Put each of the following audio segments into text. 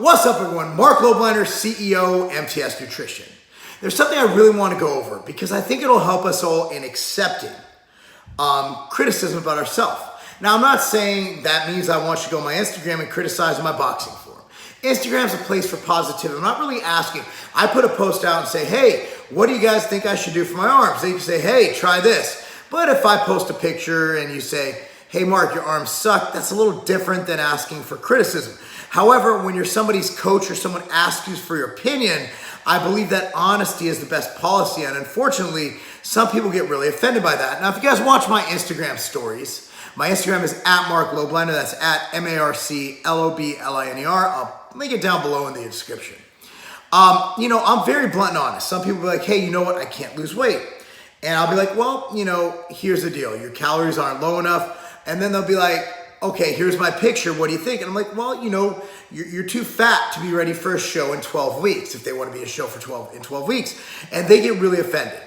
What's up, everyone? Marc Lobliner, CEO, MTS Nutrition. There's something I really want to go over because I think it'll help us all in accepting criticism about ourselves. Now, I'm not saying that means I want you to go on my Instagram and criticize my boxing form. Instagram's a place for positivity. I'm not really asking. I put a post out and say, hey, what do you guys think I should do for my arms? They can say, hey, try this. But if I post a picture and you say, hey, Marc, your arms suck, that's a little different than asking for criticism. However, when you're somebody's coach or someone asks you for your opinion, I believe that honesty is the best policy. And unfortunately, some people get really offended by that. Now, if you guys watch my Instagram stories, my Instagram is at Marc Lobliner. That's at MarcLobliner. I'll link it down below in the description. I'm very blunt and honest. Some people be like, hey, you know what? I can't lose weight. And I'll be like, well, here's the deal. Your calories aren't low enough. And then they'll be like, okay, here's my picture. What do you think? And I'm like, well, you're too fat to be ready for a show in 12 weeks if they want to be a show for 12 weeks. And they get really offended.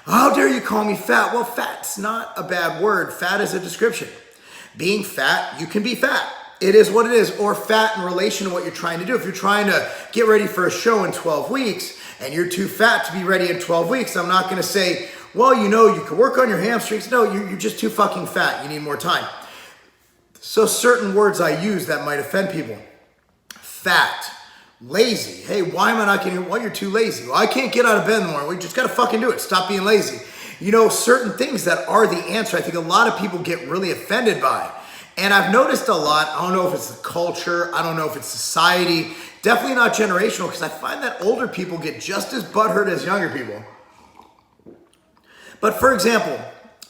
How dare you call me fat? Well, fat's not a bad word. Fat is a description. Being fat, you can be fat. It is what it is. Or fat in relation to what you're trying to do. If you're trying to get ready for a show in 12 weeks and you're too fat to be ready in 12 weeks, I'm not going to say, well, you can work on your hamstrings. No, you're just too fucking fat. You need more time. So certain words I use that might offend people. Fat, lazy. Hey, why am I not getting, well, you're too lazy. Well, I can't get out of bed in the morning. Well, you just got to fucking do it. Stop being lazy. Certain things that are the answer, I think a lot of people get really offended by. And I've noticed a lot, I don't know if it's the culture, I don't know if it's society, definitely not generational, because I find that older people get just as butthurt as younger people. But for example,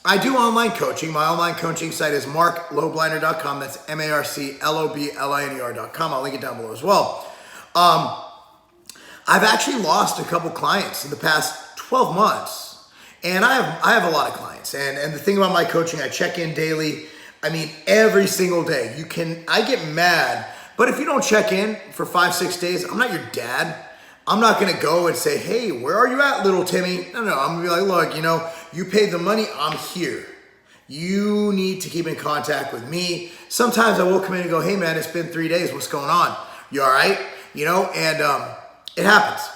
I do online coaching. My online coaching site is marclobliner.com. That's MarcLobliner.com. I'll link it down below as well. I've actually lost a couple clients in the past 12 months. And I have a lot of clients. And the thing about my coaching, I check in daily. I mean, every single day. I get mad. But if you don't check in for 5-6 days, I'm not your dad. I'm not going to go and say, hey, where are you at, little Timmy? No, I'm going to be like, look, you paid the money. I'm here. You need to keep in contact with me. Sometimes I will come in and go, hey, man, it's been 3 days. What's going on? You all right? And it happens.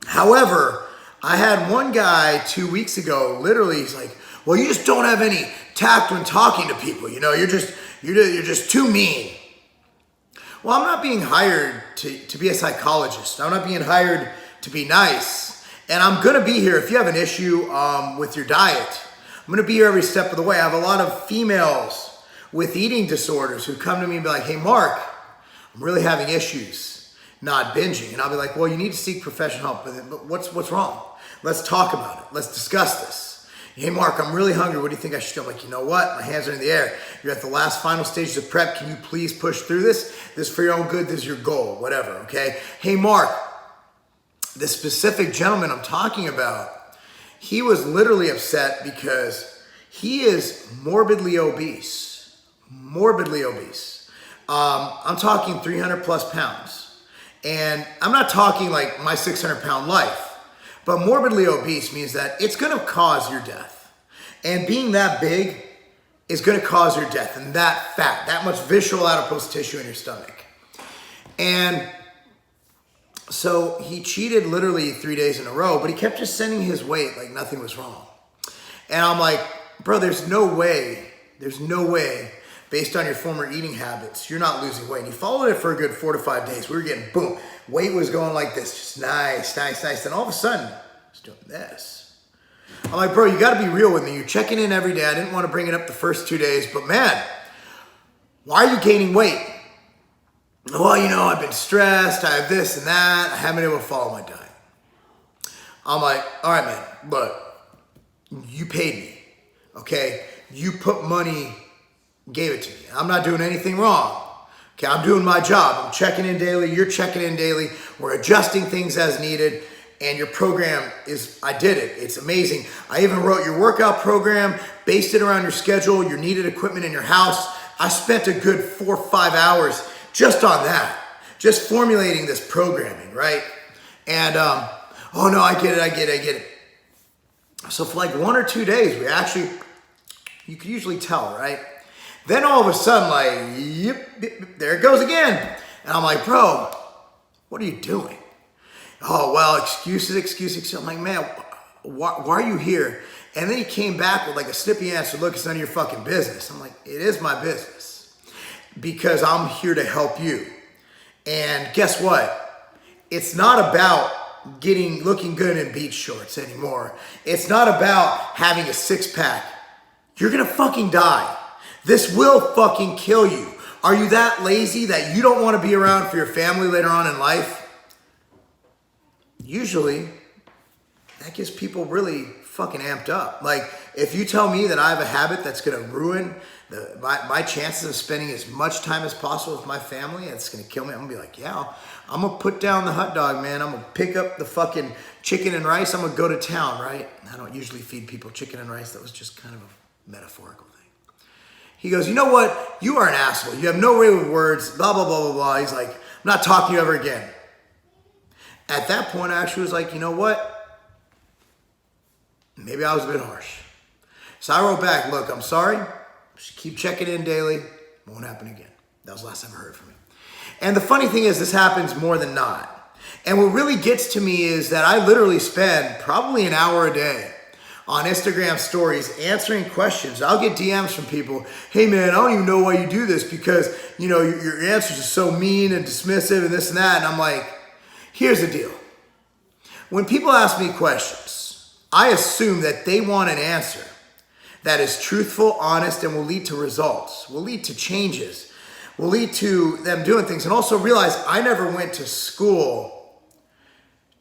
However, I had one guy 2 weeks ago, literally, he's like, well, you just don't have any tact when talking to people. You're just too mean. Well, I'm not being hired to be a psychologist. I'm not being hired to be nice. And I'm going to be here if you have an issue with your diet. I'm going to be here every step of the way. I have a lot of females with eating disorders who come to me and be like, hey, Marc, I'm really having issues not binging. And I'll be like, well, you need to seek professional help. But what's wrong? Let's talk about it. Let's discuss this. Hey, Marc, I'm really hungry. What do you think I should do? I'm like, you know what? My hands are in the air. You're at the last final stages of prep. Can you please push through this? This is for your own good. This is your goal, whatever, okay? Hey, Marc, the specific gentleman I'm talking about, he was literally upset because he is morbidly obese. Morbidly obese. I'm talking 300 plus pounds. And I'm not talking like my 600-pound life. But morbidly obese means that it's going to cause your death. And being that big is going to cause your death. And that fat, that much visceral adipose tissue in your stomach. And so he cheated literally 3 days in a row, but he kept just sending his weight like nothing was wrong. And I'm like, bro, there's no way, based on your former eating habits, you're not losing weight. And he followed it for a good 4 to 5 days. We were getting, boom, weight was going like this, just nice. Then all of a sudden, he's doing this. I'm like, bro, you got to be real with me. You're checking in every day. I didn't want to bring it up the first 2 days, but man, why are you gaining weight? Well, I've been stressed. I have this and that. I haven't been able to follow my diet. I'm like, all right, man, look, you paid me, okay? You put money, gave it to me. I'm not doing anything wrong. Okay, I'm doing my job. I'm checking in daily. You're checking in daily. We're adjusting things as needed. And your program I did it. It's amazing. I even wrote your workout program, based it around your schedule, your needed equipment in your house. I spent a good 4 or 5 hours just on that, just formulating this programming, right? And, oh no, I get it. So for like 1 or 2 days, you could usually tell, right? Then all of a sudden, like, yep, there it goes again. And I'm like, bro, What are you doing? Oh, well, excuses. I'm like, man, why are you here? And then he came back with like a snippy answer. Look, it's none of your fucking business. I'm like, it is my business because I'm here to help you. And guess what? It's not about looking good in beach shorts anymore. It's not about having a six-pack. You're gonna fucking die. This will fucking kill you. Are you that lazy that you don't want to be around for your family later on in life? Usually, that gets people really fucking amped up. Like, if you tell me that I have a habit that's gonna ruin my chances of spending as much time as possible with my family, it's gonna kill me, I'm gonna be like, yeah, I'm gonna put down the hot dog, man. I'm gonna pick up the fucking chicken and rice. I'm gonna go to town, right? I don't usually feed people chicken and rice. That was just kind of a metaphorical thing. He goes, you know what? You are an asshole. You have no way with words, blah, blah, blah, blah, blah. He's like, I'm not talking to you ever again. At that point, I actually was like, you know what? Maybe I was a bit harsh. So I wrote back, look, I'm sorry. Just keep checking in daily. Won't happen again. That was the last time I heard from him. And the funny thing is, this happens more than not. And what really gets to me is that I literally spend probably an hour a day on Instagram stories answering questions. I'll get DMs from people, hey man, I don't even know why you do this because, you know, your answers are so mean and dismissive and this and that. And I'm like, here's the deal. When people ask me questions, I assume that they want an answer that is truthful, honest, and will lead to results, will lead to changes, will lead to them doing things. And also realize I never went to school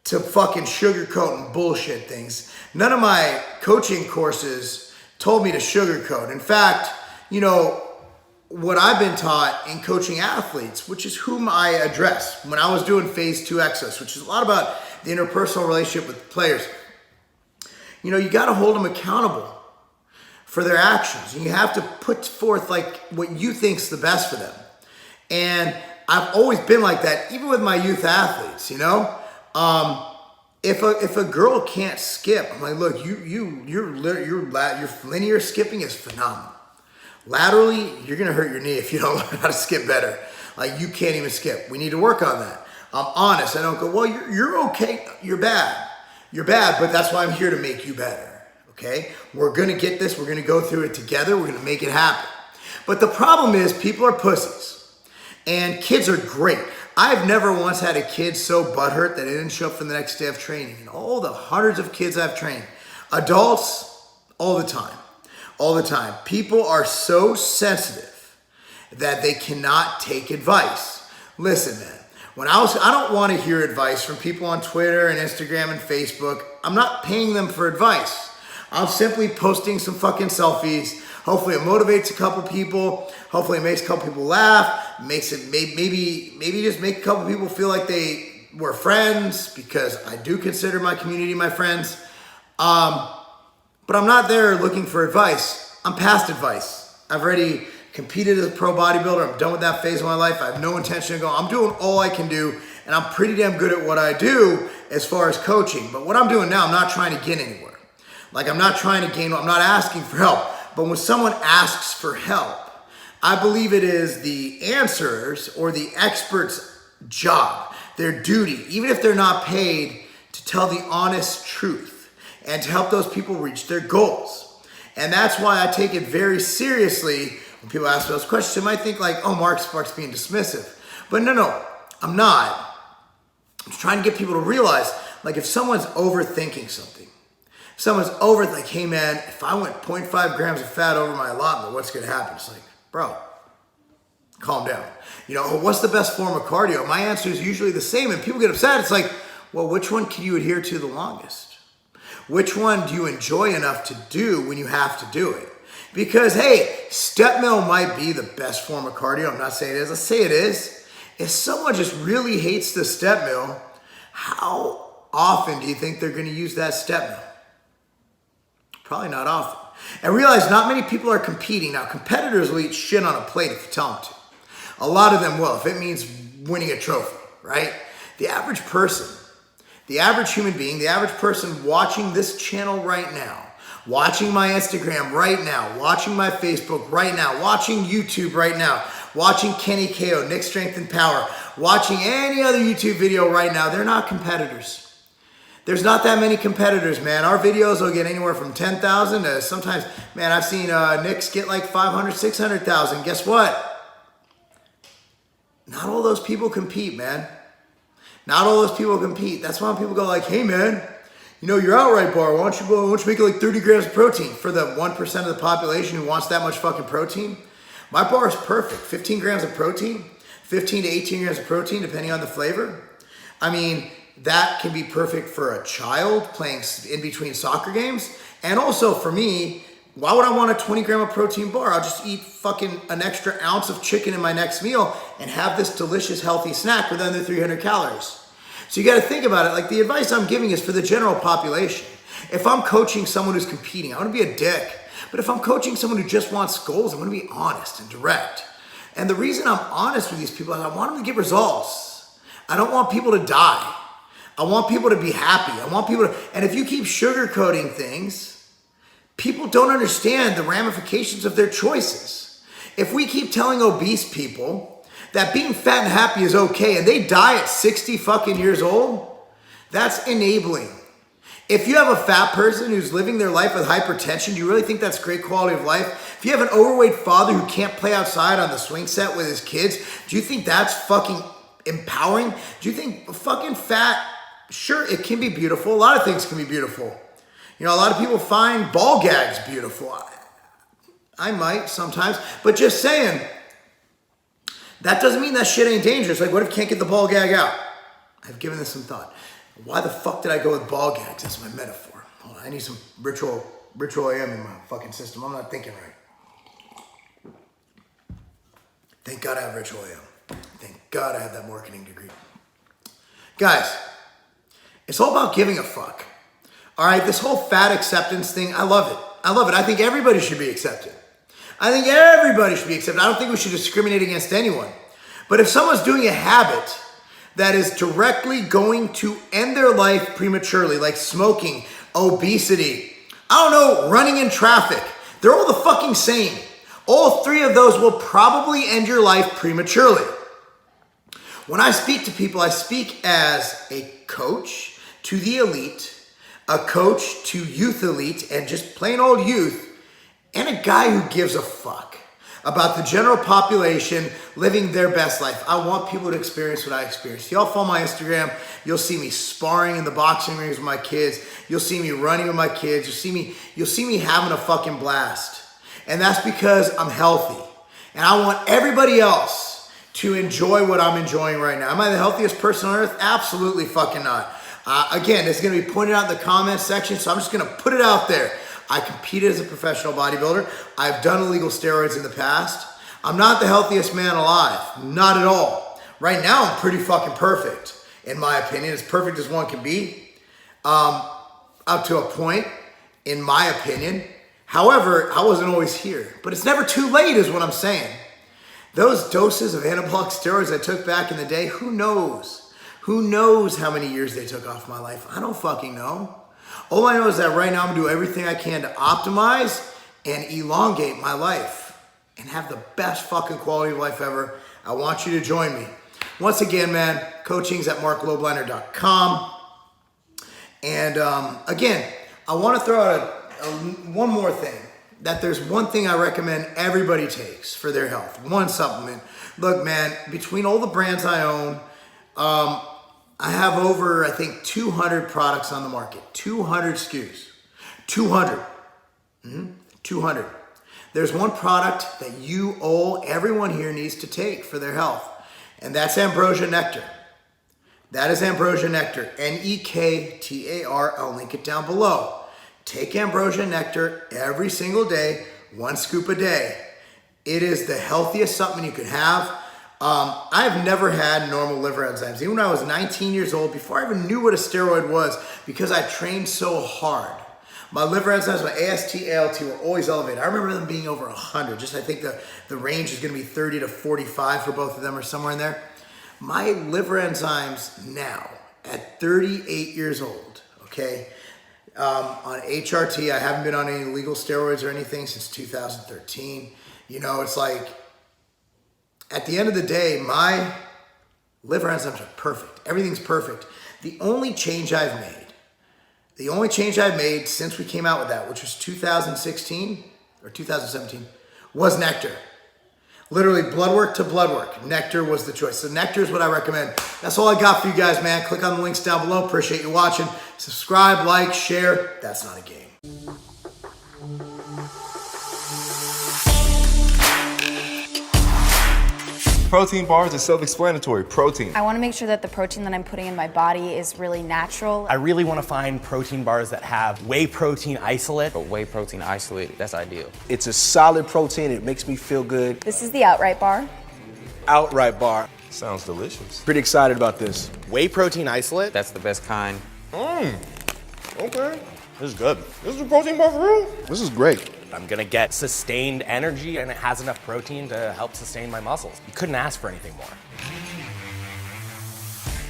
to fucking sugarcoat and bullshit things. None of my coaching courses told me to sugarcoat. In fact, you know, what I've been taught in coaching athletes, which is whom I address when I was doing phase 2 Exos, which is a lot about the interpersonal relationship with players. You know, you got to hold them accountable for their actions. And you have to put forth like what you think's the best for them. And I've always been like that, even with my youth athletes, you know? If a girl can't skip, I'm like, look, your linear skipping is phenomenal. Laterally, you're gonna hurt your knee if you don't learn how to skip better. Like, you can't even skip. We need to work on that. I'm honest. I don't go, well, you're okay. You're bad. You're bad, but that's why I'm here to make you better. Okay? We're gonna get this. We're gonna go through it together. We're gonna make it happen. But the problem is, people are pussies, and kids are great. I've never once had a kid so butthurt that they didn't show up for the next day of training. And all the hundreds of kids I've trained, adults, all the time. All the time. People are so sensitive that they cannot take advice. Listen, man, I don't want to hear advice from people on Twitter and Instagram and Facebook. I'm not paying them for advice. I'm simply posting some fucking selfies. Hopefully it motivates a couple people. Hopefully it makes a couple people laugh. Makes it maybe just make a couple people feel like they were friends, because I do consider my community my friends. But I'm not there looking for advice. I'm past advice. I've already competed as a pro bodybuilder. I'm done with that phase of my life. I have no intention of going. I'm doing all I can do, and I'm pretty damn good at what I do as far as coaching. But what I'm doing now, I'm not trying to get anywhere. Like, I'm not trying to gain, I'm not asking for help. But when someone asks for help, I believe it is the answerers or the expert's job, their duty, even if they're not paid, to tell the honest truth and to help those people reach their goals. And that's why I take it very seriously when people ask those questions. They might think like, oh, Marc's being dismissive. But no, I'm not. I'm just trying to get people to realize, like, if someone's overthinking something, someone's like, hey man, if I went 0.5 grams of fat over my allotment, what's gonna happen? It's like, bro, calm down. You know, what's the best form of cardio? My answer is usually the same, and people get upset. It's like, well, which one can you adhere to the longest? Which one do you enjoy enough to do when you have to do it? Because, hey, step mill might be the best form of cardio. I'm not saying it is. Let's say it is. If someone just really hates the step mill, how often do you think they're going to use that step mill? Probably not often. And realize not many people are competing. Now, competitors will eat shit on a plate if you tell them to. A lot of them will, if it means winning a trophy, right? The average person, the average human being, the average person watching this channel right now, watching my Instagram right now, watching my Facebook right now, watching YouTube right now, watching Kenny KO, Nick Strength and Power, watching any other YouTube video right now, they're not competitors. There's not that many competitors, man. Our videos will get anywhere from 10,000 to sometimes, man, I've seen Nick's get like 500, 600,000. Guess what? Not all those people compete, man. Not all those people compete. That's why people go like, hey, man, you know, your outright bar, why don't you make it like 30 grams of protein for the 1% of the population who wants that much fucking protein? My bar is perfect. 15 grams of protein, 15 to 18 grams of protein, depending on the flavor. I mean, that can be perfect for a child playing in between soccer games. And also for me, why would I want a 20 gram of protein bar? I'll just eat fucking an extra ounce of chicken in my next meal and have this delicious, healthy snack with under 300 calories. So you got to think about it. Like, the advice I'm giving is for the general population. If I'm coaching someone who's competing, I want to be a dick. But if I'm coaching someone who just wants goals, I'm going to be honest and direct. And the reason I'm honest with these people is I want them to get results. I don't want people to die. I want people to be happy. I want people to, and if you keep sugarcoating things, people don't understand the ramifications of their choices. If we keep telling obese people that being fat and happy is okay and they die at 60 fucking years old, that's enabling. If you have a fat person who's living their life with hypertension, do you really think that's great quality of life? If you have an overweight father who can't play outside on the swing set with his kids, do you think that's fucking empowering? Do you think fucking fat, sure, it can be beautiful. A lot of things can be beautiful. You know, a lot of people find ball gags beautiful. I might sometimes, but just saying, that doesn't mean that shit ain't dangerous. Like, what if you can't get the ball gag out? I've given this some thought. Why the fuck did I go with ball gags as my metaphor? Hold on, I need some ritual AM in my fucking system. I'm not thinking right. Thank God I have ritual AM. Thank God I have that marketing degree. Guys, it's all about giving a fuck. All right, this whole fat acceptance thing, I love it. I love it. I think everybody should be accepted. I think everybody should be accepted. I don't think we should discriminate against anyone. But if someone's doing a habit that is directly going to end their life prematurely, like smoking, obesity, I don't know, running in traffic, they're all the fucking same. All three of those will probably end your life prematurely. When I speak to people, I speak as a coach to the elite, a coach to youth elite, and just plain old youth, and a guy who gives a fuck about the general population living their best life. I want people to experience what I experienced. Y'all follow my Instagram, you'll see me sparring in the boxing rings with my kids. You'll see me running with my kids. You'll see me having a fucking blast. And that's because I'm healthy. And I want everybody else to enjoy what I'm enjoying right now. Am I the healthiest person on earth? Absolutely fucking not. Again, it's gonna be pointed out in the comments section, so I'm just gonna put it out there. I competed as a professional bodybuilder. I've done illegal steroids in the past. I'm not the healthiest man alive, not at all. Right now, I'm pretty fucking perfect, in my opinion, as perfect as one can be, up to a point, in my opinion. However, I wasn't always here, but it's never too late is what I'm saying. Those doses of anabolic steroids I took back in the day, who knows? Who knows how many years they took off my life? I don't fucking know. All I know is that right now I'm gonna do everything I can to optimize and elongate my life and have the best fucking quality of life ever. I want you to join me. Once again, man, coaching's at marklobliner.com. And again, I wanna throw out one more thing, that there's one thing I recommend everybody takes for their health, one supplement. Look, man, between all the brands I own, I have over, I think, 200 products on the market. 200 SKUs. 200. 200. There's one product that you all, everyone here needs to take for their health, and that's Ambrosia Nectar. That is Ambrosia Nectar. Nektar. I'll link it down below. Take Ambrosia Nectar every single day, 1 scoop a day. It is the healthiest supplement you could have. I've never had normal liver enzymes. Even when I was 19 years old, before I even knew what a steroid was, because I trained so hard, my liver enzymes, my AST, ALT were always elevated. I remember them being over 100. Just I think the range is gonna be 30 to 45 for both of them or somewhere in there. My liver enzymes now, at 38 years old, okay, On HRT, I haven't been on any legal steroids or anything since 2013. You know, it's like, at the end of the day, my liver enzymes are perfect. Everything's perfect. The only change I've made since we came out with that, which was 2016 or 2017, was nectar. Literally blood work to blood work. Nectar was the choice. So nectar is what I recommend. That's all I got for you guys, man. Click on the links down below. Appreciate you watching. Subscribe, like, share. That's not a game. Protein bars is self-explanatory. Protein. I want to make sure that the protein that I'm putting in my body is really natural. I really want to find protein bars that have whey protein isolate. But whey protein isolate, that's ideal. It's a solid protein. It makes me feel good. This is the Outright bar. Outright bar. Sounds delicious. Pretty excited about this. Whey protein isolate? That's the best kind. Okay. This is good. This is a protein bar for real? This is great. I'm gonna get sustained energy and it has enough protein to help sustain my muscles. You couldn't ask for anything more.